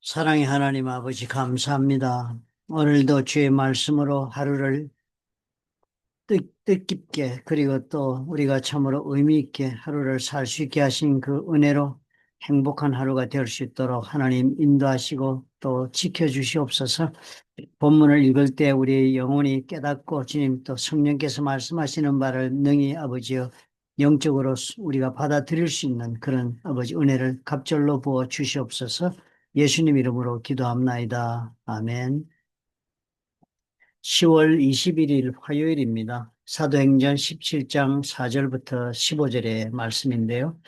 사랑의 하나님 아버지 감사합니다. 오늘도 주의 말씀으로 하루를 뜻깊게 그리고 또 우리가 참으로 의미 있게 하루를 살 수 있게 하신 그 은혜로 행복한 하루가 될 수 있도록 하나님 인도하시고 또 지켜주시옵소서. 본문을 읽을 때 우리 영혼이 깨닫고 주님 또 성령께서 말씀하시는 바를 능히 아버지여 영적으로 우리가 받아들일 수 있는 그런 아버지 은혜를 갑절로 부어 주시옵소서. 예수님 이름으로 기도합나이다. 아멘. 10월 21일 화요일입니다. 사도행전 17장 4절부터 15절의 말씀인데요.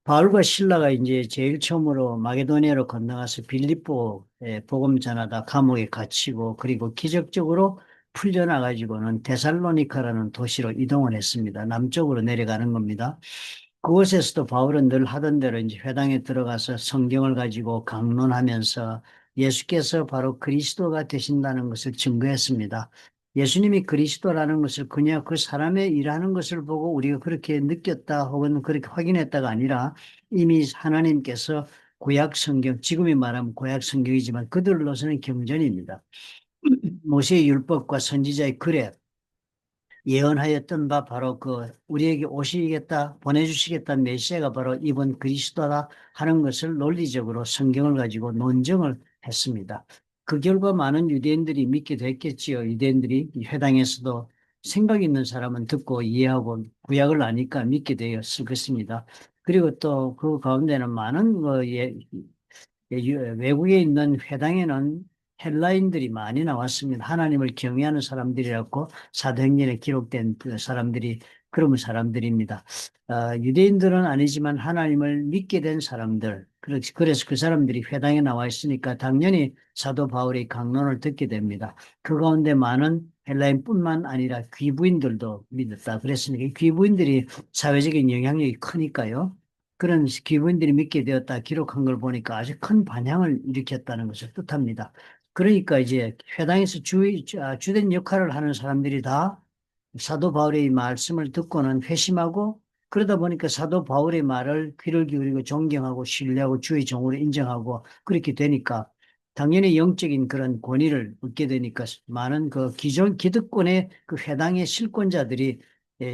바울과 실라가 이제 제일 처음으로 마게도니아로 건너가서 빌립보에 복음 전하다 감옥에 갇히고 그리고 기적적으로 풀려나가지고는 데살로니카라는 도시로 이동을 했습니다. 남쪽으로 내려가는 겁니다. 그곳에서도 바울은 늘 하던 대로 이제 회당에 들어가서 성경을 가지고 강론하면서 예수께서 바로 그리스도가 되신다는 것을 증거했습니다. 예수님이 그리스도라는 것을 그냥 그 사람의 일하는 것을 보고 우리가 그렇게 느꼈다 혹은 그렇게 확인했다가 아니라 이미 하나님께서 구약 성경, 지금이 말하면 구약 성경이지만 그들로서는 경전입니다. 모세의 율법과 선지자의 글에 예언하였던 바 바로 그 우리에게 오시겠다 보내주시겠다 메시아가 바로 이번 그리스도다 하는 것을 논리적으로 성경을 가지고 논증을 했습니다. 그 결과 많은 유대인들이 믿게 됐겠지요. 유대인들이 이 회당에서도 생각 있는 사람은 듣고 이해하고 구약을 아니까 믿게 되었을 것입니다. 그리고 또 그 가운데는 많은 외국에 있는 회당에는 헬라인들이 많이 나왔습니다. 하나님을 경외하는 사람들이라고 사도행전에 기록된 그 사람들이 그런 사람들입니다. 유대인들은 아니지만 하나님을 믿게 된 사람들, 그래서 그 사람들이 회당에 나와 있으니까 당연히 사도 바울의 강론을 듣게 됩니다. 그 가운데 많은 헬라인뿐만 아니라 귀부인들도 믿었다. 그랬으니까 귀부인들이 사회적인 영향력이 크니까요. 그런 기부인들이 믿게 되었다 기록한 걸 보니까 아주 큰 반향을 일으켰다는 것을 뜻합니다. 그러니까 이제 회당에서 주된 역할을 하는 사람들이 다 사도 바울의 말씀을 듣고는 회심하고 그러다 보니까 사도 바울의 말을 귀를 기울이고 존경하고 신뢰하고 주의 종으로 인정하고 그렇게 되니까 당연히 영적인 그런 권위를 얻게 되니까 많은 그 기존 기득권의 그 회당의 실권자들이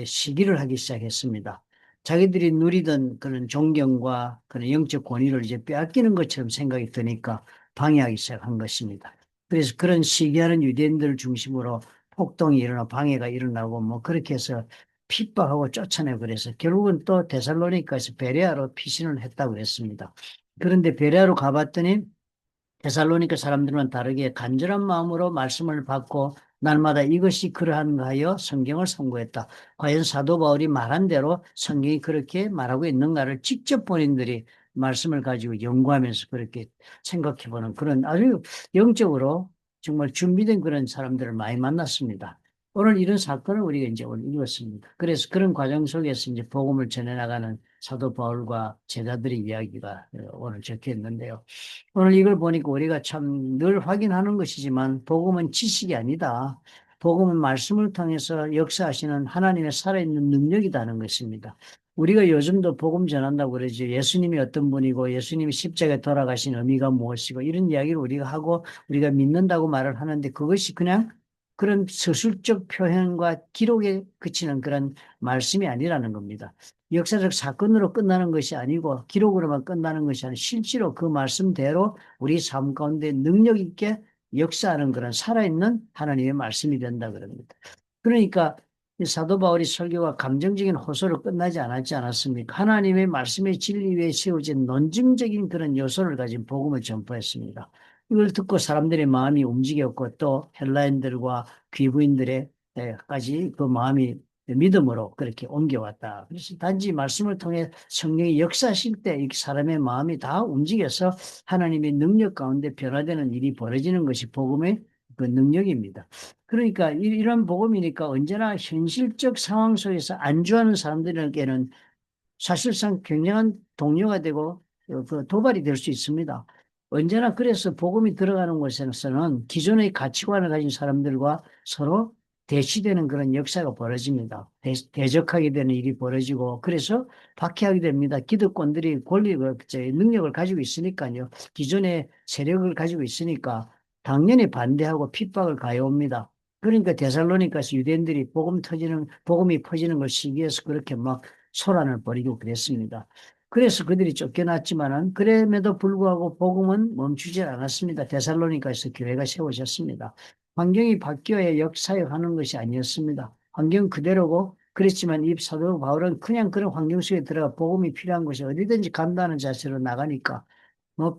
시기를 하기 시작했습니다. 자기들이 누리던 그런 존경과 그런 영적 권위를 이제 빼앗기는 것처럼 생각이 드니까 방해하기 시작한 것입니다. 그래서 그런 시기하는 유대인들을 중심으로 폭동이 일어나 방해가 일어나고 뭐 그렇게 해서 핍박하고 쫓아내고 그래서 결국은 또 데살로니카에서 베레아로 피신을 했다고 그랬습니다. 그런데 베레아로 가봤더니 데살로니가 사람들은 다르게 간절한 마음으로 말씀을 받고 날마다 이것이 그러한가 하여 성경을 선고했다. 과연 사도 바울이 말한 대로 성경이 그렇게 말하고 있는가를 직접 본인들이 말씀을 가지고 연구하면서 그렇게 생각해보는 그런 아주 영적으로 정말 준비된 그런 사람들을 많이 만났습니다. 오늘 이런 사건을 우리가 이제 오늘 읽었습니다. 그래서 그런 과정 속에서 이제 복음을 전해나가는 사도 바울과 제자들의 이야기가 오늘 적혀 있는데요. 오늘 이걸 보니까 우리가 참 늘 확인하는 것이지만 복음은 지식이 아니다. 복음은 말씀을 통해서 역사하시는 하나님의 살아있는 능력이라는 것입니다. 우리가 요즘도 복음 전한다고 그러죠. 예수님이 어떤 분이고 예수님이 십자가에 돌아가신 의미가 무엇이고 이런 이야기를 우리가 하고 우리가 믿는다고 말을 하는데 그것이 그냥 그런 서술적 표현과 기록에 그치는 그런 말씀이 아니라는 겁니다. 역사적 사건으로 끝나는 것이 아니고 기록으로만 끝나는 것이 아니고 실제로 그 말씀대로 우리 삶 가운데 능력 있게 역사하는 그런 살아있는 하나님의 말씀이 된다 그럽니다. 그러니까 이 사도 바울이 설교가 감정적인 호소로 끝나지 않았습니까? 하나님의 말씀의 진리 위에 세워진 논증적인 그런 요소를 가진 복음을 전파했습니다. 이걸 듣고 사람들의 마음이 움직였고 또 헬라인들과 귀부인들의까지 그 마음이 믿음으로 그렇게 옮겨왔다. 그래서 단지 말씀을 통해 성령이 역사하실 때 이 사람의 마음이 다 움직여서 하나님의 능력 가운데 변화되는 일이 벌어지는 것이 복음의 그 능력입니다. 그러니까 이런 복음이니까 언제나 현실적 상황 속에서 안주하는 사람들에게는 사실상 굉장한 동료가 되고 그 도발이 될 수 있습니다. 언제나 그래서 복음이 들어가는 곳에서는 기존의 가치관을 가진 사람들과 서로 대치되는 그런 역사가 벌어집니다. 대적하게 되는 일이 벌어지고 그래서 박해하게 됩니다. 기득권들이 권리를, 능력을 가지고 있으니까요. 기존의 세력을 가지고 있으니까 당연히 반대하고 핍박을 가해옵니다. 그러니까 데살로니가서 유대인들이 복음이 퍼지는 걸 시기해서 그렇게 막 소란을 벌이고 그랬습니다. 그래서 그들이 쫓겨났지만은 그럼에도 불구하고 복음은 멈추지 않았습니다. 데살로니가에서 교회가 세워졌습니다. 환경이 바뀌어야 역사역하는 것이 아니었습니다. 환경 그대로고 그랬지만 이 사도 바울은 그냥 그런 환경 속에 들어가 복음이 필요한 곳이 어디든지 간다는 자세로 나가니까 뭐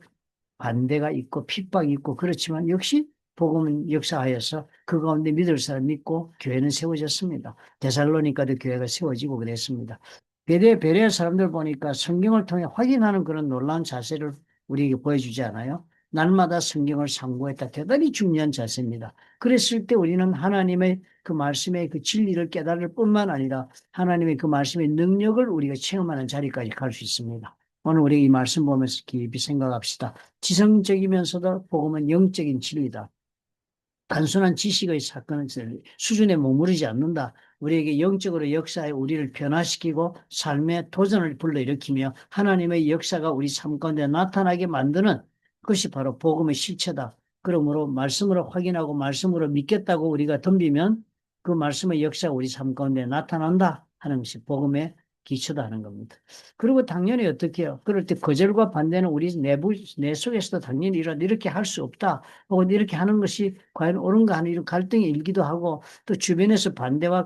반대가 있고 핍박이 있고 그렇지만 역시 복음은 역사하여서 그 가운데 믿을 사람 믿고 교회는 세워졌습니다. 데살로니가도 교회가 세워지고 그랬습니다. 베레아 사람들 보니까 성경을 통해 확인하는 그런 놀라운 자세를 우리에게 보여주지 않아요? 날마다 성경을 상고했다. 대단히 중요한 자세입니다. 그랬을 때 우리는 하나님의 그 말씀의 그 진리를 깨달을 뿐만 아니라 하나님의 그 말씀의 능력을 우리가 체험하는 자리까지 갈 수 있습니다. 오늘 우리 이 말씀 보면서 깊이 생각합시다. 지성적이면서도 복음은 영적인 진리다. 단순한 지식의 사건 수준에 머무르지 않는다. 우리에게 영적으로 역사에 우리를 변화시키고 삶의 도전을 불러일으키며 하나님의 역사가 우리 삶 가운데 나타나게 만드는 것이 바로 복음의 실체다. 그러므로 말씀으로 확인하고 말씀으로 믿겠다고 우리가 덤비면 그 말씀의 역사가 우리 삶 가운데 나타난다 하는 것이 복음의 기초다 하는 겁니다. 그리고 당연히 어떻게 해요? 그럴 때 거절과 반대는 우리 내 속에서도 당연히 이렇게 할 수 없다. 혹은 이렇게 하는 것이 과연 옳은가 하는 이런 갈등이 일기도 하고 또 주변에서 반대와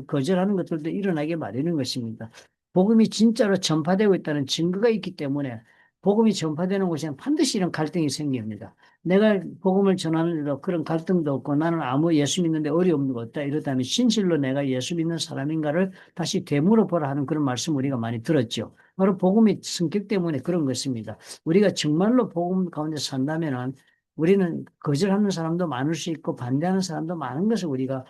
거절하는 것들도 일어나게 마련인 것입니다. 복음이 진짜로 전파되고 있다는 증거가 있기 때문에 복음이 전파되는 곳에는 반드시 이런 갈등이 생깁니다. 내가 복음을 전하는 그런 갈등도 없고 나는 아무 예수 믿는데 어려움도 없다 이러다면 진실로 내가 예수 믿는 사람인가를 다시 되물어 보라 하는 그런 말씀 우리가 많이 들었죠. 바로 복음의 성격 때문에 그런 것입니다. 우리가 정말로 복음 가운데 산다면은 우리는 거절하는 사람도 많을 수 있고 반대하는 사람도 많은 것을 우리가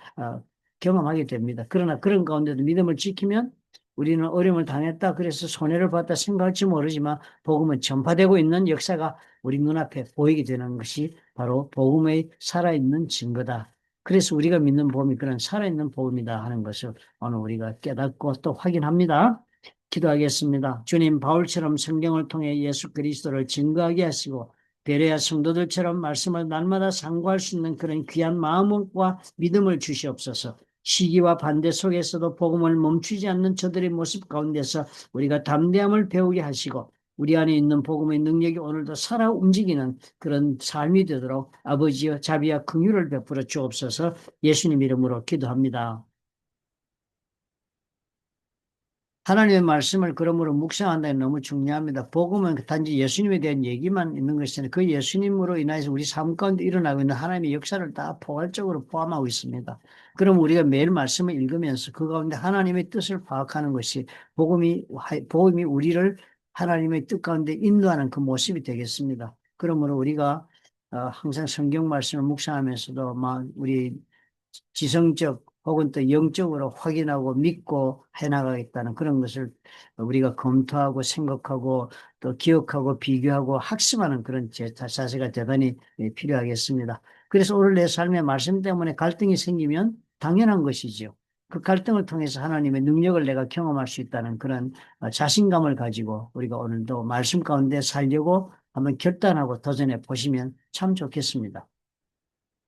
경험하게 됩니다. 그러나 그런 가운데도 믿음을 지키면 우리는 어려움을 당했다. 그래서 손해를 봤다 생각할지 모르지만 복음은 전파되고 있는 역사가 우리 눈앞에 보이게 되는 것이 바로 복음의 살아있는 증거다. 그래서 우리가 믿는 복음이 그런 살아있는 복음이다 하는 것을 오늘 우리가 깨닫고 또 확인합니다. 기도하겠습니다. 주님, 바울처럼 성경을 통해 예수 그리스도를 증거하게 하시고 베레아 성도들처럼 말씀을 날마다 상고할 수 있는 그런 귀한 마음과 믿음을 주시옵소서. 시기와 반대 속에서도 복음을 멈추지 않는 저들의 모습 가운데서 우리가 담대함을 배우게 하시고 우리 안에 있는 복음의 능력이 오늘도 살아 움직이는 그런 삶이 되도록 아버지여 자비와 긍휼을 베풀어 주옵소서. 예수님 이름으로 기도합니다. 하나님의 말씀을 그러므로 묵상한다는 게 너무 중요합니다. 복음은 단지 예수님에 대한 얘기만 있는 것이 아니라 그 예수님으로 인해서 우리 삶 가운데 일어나고 있는 하나님의 역사를 다 포괄적으로 포함하고 있습니다. 그럼 우리가 매일 말씀을 읽으면서 그 가운데 하나님의 뜻을 파악하는 것이 복음이 우리를 하나님의 뜻 가운데 인도하는 그 모습이 되겠습니다. 그러므로 우리가 항상 성경 말씀을 묵상하면서도 막 우리 지성적 혹은 또 영적으로 확인하고 믿고 해나가겠다는 그런 것을 우리가 검토하고 생각하고 또 기억하고 비교하고 학습하는 그런 자세가 대단히 필요하겠습니다. 그래서 오늘 내 삶의 말씀 때문에 갈등이 생기면 당연한 것이죠. 그 갈등을 통해서 하나님의 능력을 내가 경험할 수 있다는 그런 자신감을 가지고 우리가 오늘도 말씀 가운데 살려고 한번 결단하고 도전해 보시면 참 좋겠습니다.